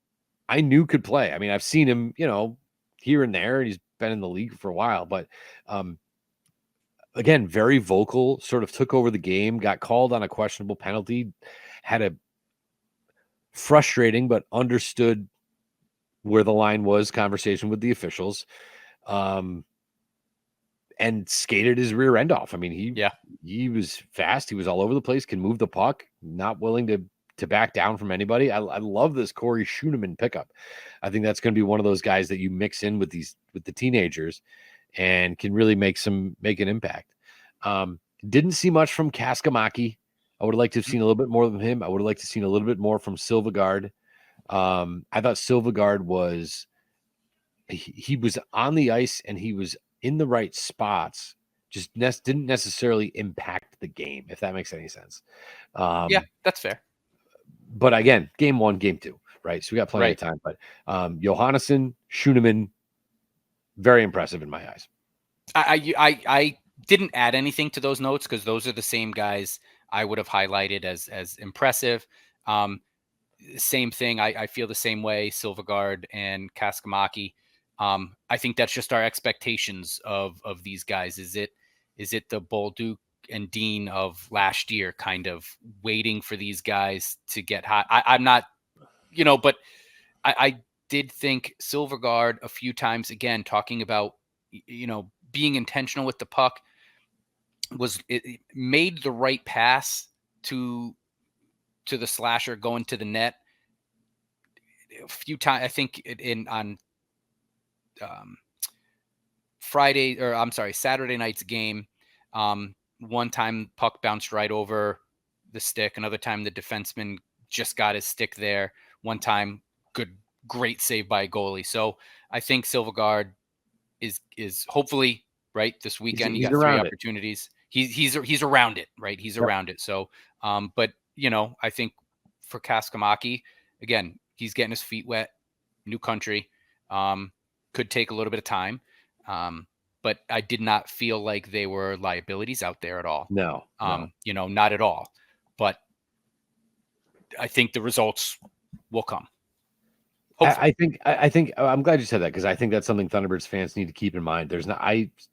I knew could play. I mean, I've seen him, here and there, and he's been in the league for a while, but, again, very vocal, sort of took over the game, got called on a questionable penalty, had a frustrating but understood where the line was conversation with the officials, and skated his rear end off. I mean, he was fast. He was all over the place, can move the puck, not willing to back down from anybody. I love this Corey Schooneman pickup. I think that's going to be one of those guys that you mix in with the teenagers and can really make an impact. Didn't see much from Kaskamaki. I would have liked to have seen a little bit more from him. I would have liked to have seen a little bit more from Silvegaard. I thought Silvegaard was he was on the ice and he was in the right spots, just didn't necessarily impact the game, if that makes any sense.
Yeah, that's fair.
But again, game 1, game 2, right? So we got plenty of time. But Johannesson, Schooneman, very impressive in my eyes.
I didn't add anything to those notes because those are the same guys I would have highlighted as impressive. Same thing. I feel the same way. Silvegaard and Kaskamaki. I think that's just our expectations of these guys. Is it the Bolduc and Dean of last year, kind of waiting for these guys to get hot? I'm not, but I did think Silvegaard a few times, again, talking about, being intentional with the puck, it made the right pass to the slasher going to the net a few times. I think on Saturday night's game, one time puck bounced right over the stick. Another time the defenseman just got his stick there. One time, great save by a goalie. So I think Silvegaard is hopefully right this weekend. You got 3 opportunities. He's around it, right? He's around it. So, but I think for Kaskamaki, again, he's getting his feet wet, new country, could take a little bit of time. But I did not feel like they were liabilities out there at all.
No.
Not at all. But I think the results will come.
I think I'm glad you said that because I think that's something Thunderbirds fans need to keep in mind. There's not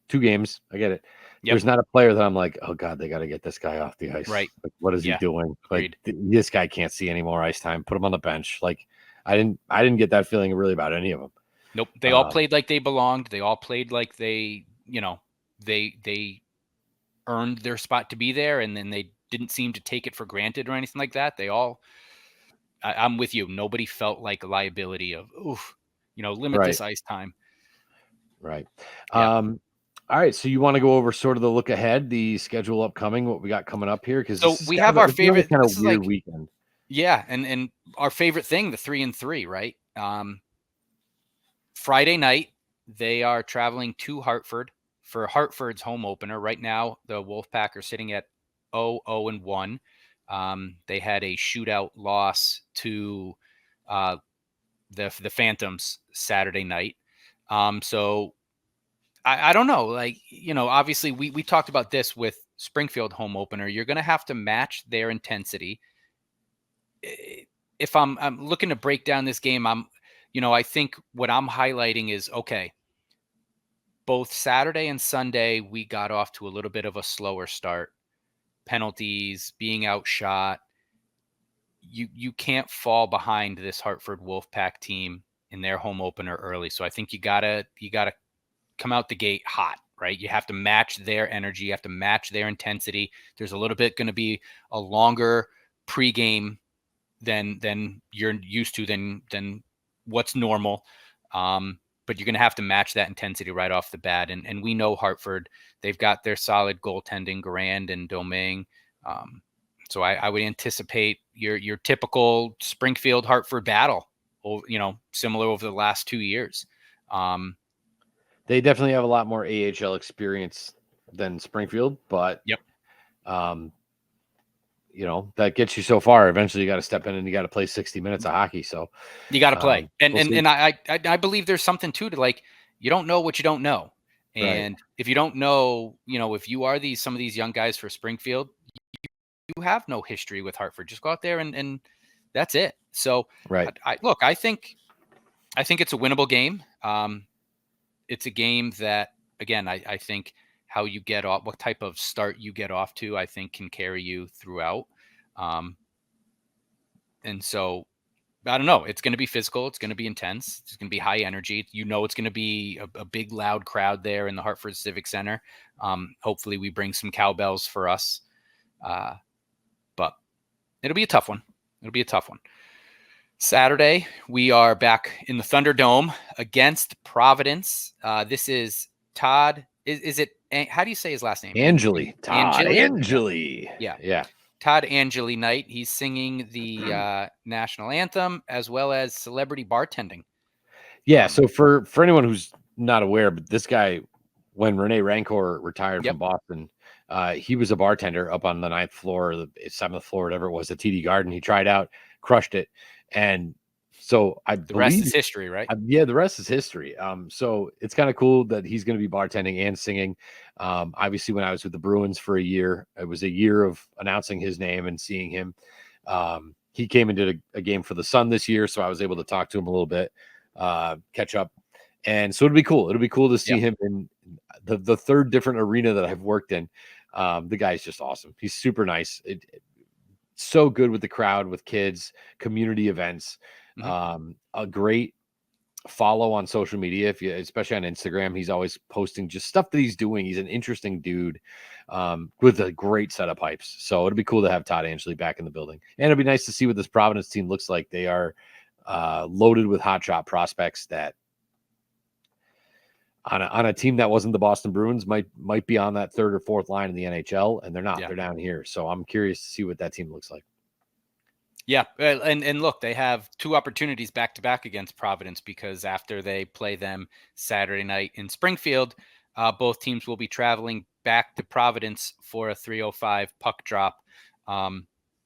2 games. I get it.
Yep.
There's not a player that I'm like, oh God, they got to get this guy off the ice.
Right.
Like, what is he doing? Like this guy can't see any more ice time. Put him on the bench. Like I didn't get that feeling really about any of them.
Nope. They all played like they belonged. They all played like they, they earned their spot to be there, and then they didn't seem to take it for granted or anything like that. They all, I'm with you. Nobody felt like a liability of, limit this ice time.
Right.
Yeah.
All right. So you want to go over sort of the look ahead, the schedule upcoming, what we got coming up here? Because
so we have our favorite
kind of weird weekend.
Yeah, and our favorite thing, the 3-3, right? Friday night, they are traveling to Hartford for Hartford's home opener. Right now, the Wolfpack are sitting at 0-1. They had a shootout loss to the Phantoms Saturday night. So I don't know. Like, obviously we talked about this with Springfield home opener. You're going to have to match their intensity. If I'm looking to break down this game, I think what I'm highlighting is, okay, both Saturday and Sunday, we got off to a little bit of a slower start. Penalties, being outshot. You can't fall behind this Hartford Wolfpack team in their home opener early. So I think you gotta come out the gate hot, right? You have to match their energy. You have to match their intensity. There's a little bit going to be a longer pregame than you're used to, than what's normal. But you're going to have to match that intensity right off the bat. And we know Hartford, they've got their solid goaltending, Garand and Domingue. So I would anticipate your typical Springfield Hartford battle, similar over the last 2 years.
They definitely have a lot more AHL experience than Springfield, but
yep.
That gets you so far. Eventually, you got to step in and you got to play 60 minutes of hockey. So
you got to play, and I believe there's something to like, you don't know what you don't know, and if you don't know, if you are some of these young guys for Springfield, you have no history with Hartford. Just go out there and that's it. So I think it's a winnable game. It's a game that, again, I think how you get off, what type of start you get off to, I think can carry you throughout. And so, I don't know. It's going to be physical. It's going to be intense. It's going to be high energy. It's going to be a big, loud crowd there in the Hartford Civic Center. Hopefully we bring some cowbells for us. But it'll be a tough one. Saturday, we are back in the Thunderdome against Providence. This is Todd. Is it? How do you say his last name?
Angeli. Todd Angeli.
Yeah. Todd Angeli night. He's singing the national anthem as well as celebrity bartending.
Yeah. So for anyone who's not aware, but this guy, when Rene Rancor retired from Boston, he was a bartender up on the 9th floor, the 7th floor, whatever it was, at TD Garden. He tried out, crushed it. And so the
rest is history, right?
The rest is history. So it's kind of cool that he's going to be bartending and singing. Obviously, when I was with the Bruins for a year, it was a year of announcing his name and seeing him. He came and did a game for the Sun this year, so I was able to talk to him a little bit, catch up. And so it'll be cool. It'll be cool to see him in the third different arena that I've worked in. The guy's just awesome. He's super nice. So good with the crowd, with kids, community events. A great follow on social media, especially on Instagram. He's always posting just stuff that he's doing. He's an interesting dude with a great set of pipes. So it'll be cool to have Todd Angeli back in the building. And it'll be nice to see what this Providence team looks like. They are loaded with hotshot prospects that on a team that wasn't the Boston Bruins might be on that third or fourth line in the NHL, and they're not. They're down here. So I'm curious to see what that team looks like.
Yeah, and look, they have 2 opportunities back to back against Providence, because after they play them Saturday night in Springfield, both teams will be traveling back to Providence for a 3:05 puck drop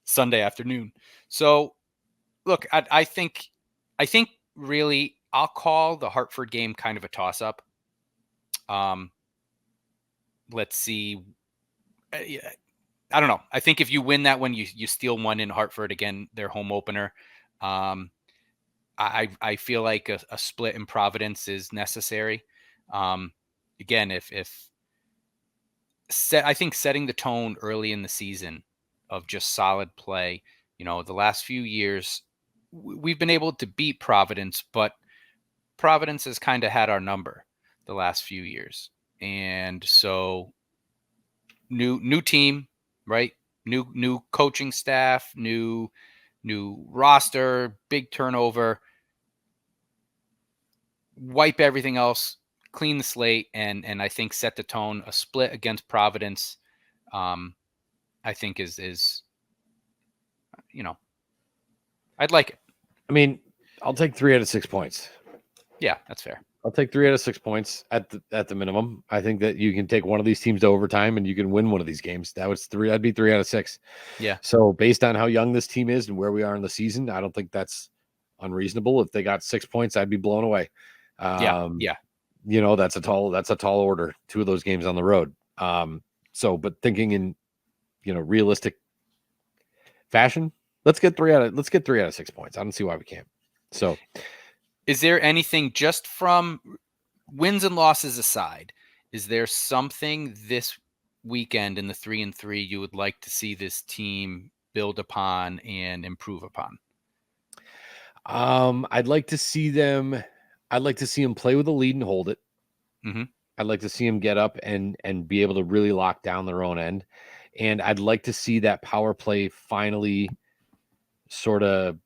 Sunday afternoon. So, look, I think really I'll call the Hartford game kind of a toss-up. Let's see. I don't know. I think if you win that one, you steal one in Hartford, again, their home opener. I feel like a split in Providence is necessary. Again, I think setting the tone early in the season of just solid play, the last few years, we've been able to beat Providence, but Providence has kind of had our number the last few years. And so new team, right? New coaching staff, new roster, big turnover, wipe everything else, clean the slate, and I think set the tone. A split against Providence, I think is I'd like it.
I mean, I'll take 3 out of 6 points.
Yeah, that's fair.
I'll take 3 out of 6 points at the minimum. I think that you can take one of these teams to overtime and you can win one of these games. That'd be 3 out of 6.
Yeah.
So based on how young this team is and where we are in the season, I don't think that's unreasonable. If they got 6 points, I'd be blown away.
Yeah.
That's a tall order. 2 of those games on the road. But thinking in, realistic fashion, let's get 3 out of 6 points. I don't see why we can't. So,
is there anything, just from wins and losses aside, is there something this weekend in the 3-3 you would like to see this team build upon and improve upon?
I'd like to see them play with the lead and hold it.
Mm-hmm.
I'd like to see them get up and be able to really lock down their own end. And I'd like to see that power play finally sort of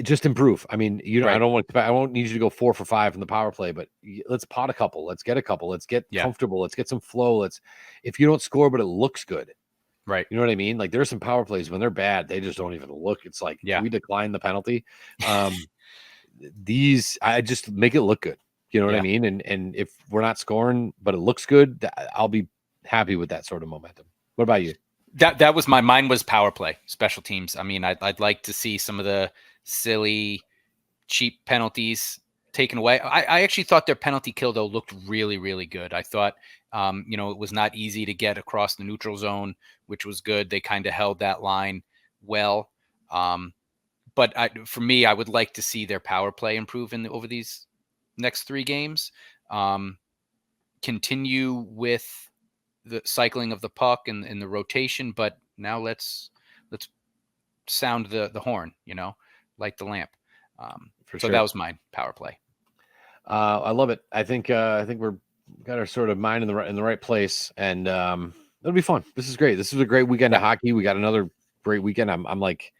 just improve. I mean, right. I won't need you to go 4 for 5 in the power play, but let's pot a couple. Let's get a couple. Let's get comfortable. Let's get some flow. If you don't score, but it looks good.
Right.
You know what I mean? Like, there's some power plays when they're bad, they just don't even look. It's like, we decline the penalty. I just make it look good. You know what I mean? And if we're not scoring, but it looks good, I'll be happy with that sort of momentum. What about you?
That was mine was power play, special teams. I mean, I'd like to see some of the silly, cheap penalties taken away. I actually thought their penalty kill, though, looked really, really good. I thought, it was not easy to get across the neutral zone, which was good. They kind of held that line well. But for me, I would like to see their power play improve over these next 3 games. Continue with the cycling of the puck and the rotation, but now let's sound the horn, light the lamp. So that was my power play.
I love it. I think we're got our sort of mind in the right place, and it'll be fun. This is great. This is a great weekend of hockey. We got another great weekend. I'm like,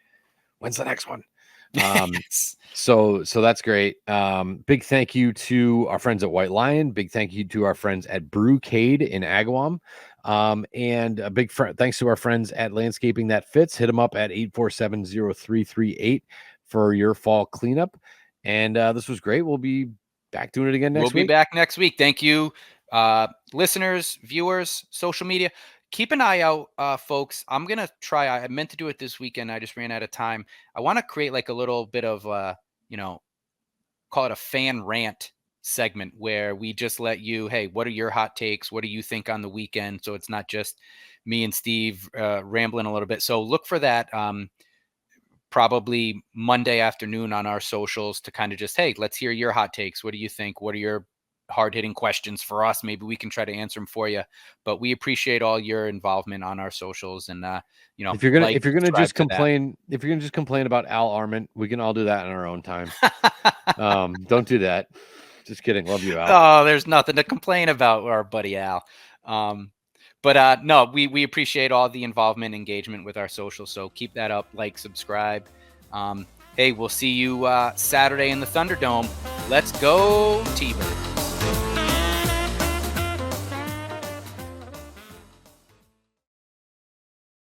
when's the next one? So that's great. Big thank you to our friends at White Lion. Big thank you to our friends at Brewcade in Agawam. And a big thanks to our friends at Landscaping That Fits. Hit them up at 847-0338 for your fall cleanup. And this was great. We'll be back doing it again next week.
We'll be back next week. Thank you, listeners, viewers, social media. Keep an eye out, folks. I'm going to try. I meant to do it this weekend. I just ran out of time. I want to create like a little bit of, call it a fan rant segment where we just let you, hey, what are your hot takes? What do you think on the weekend? So it's not just me and Steve rambling a little bit. So look for that probably Monday afternoon on our socials to kind of just, hey, let's hear your hot takes. What do you think? What are your hard-hitting questions for us? Maybe we can try to answer them for you, but we appreciate all your involvement on our socials. And
if you're gonna just complain about Al Arment, we can all do that in our own time. Don't do that. Just kidding. Love you, Al.
Oh, there's nothing to complain about, our buddy Al. But no, we appreciate all the involvement, engagement with our socials. So keep that up, like, subscribe. Hey, we'll see you Saturday in the Thunderdome. Let's go, T-Bird.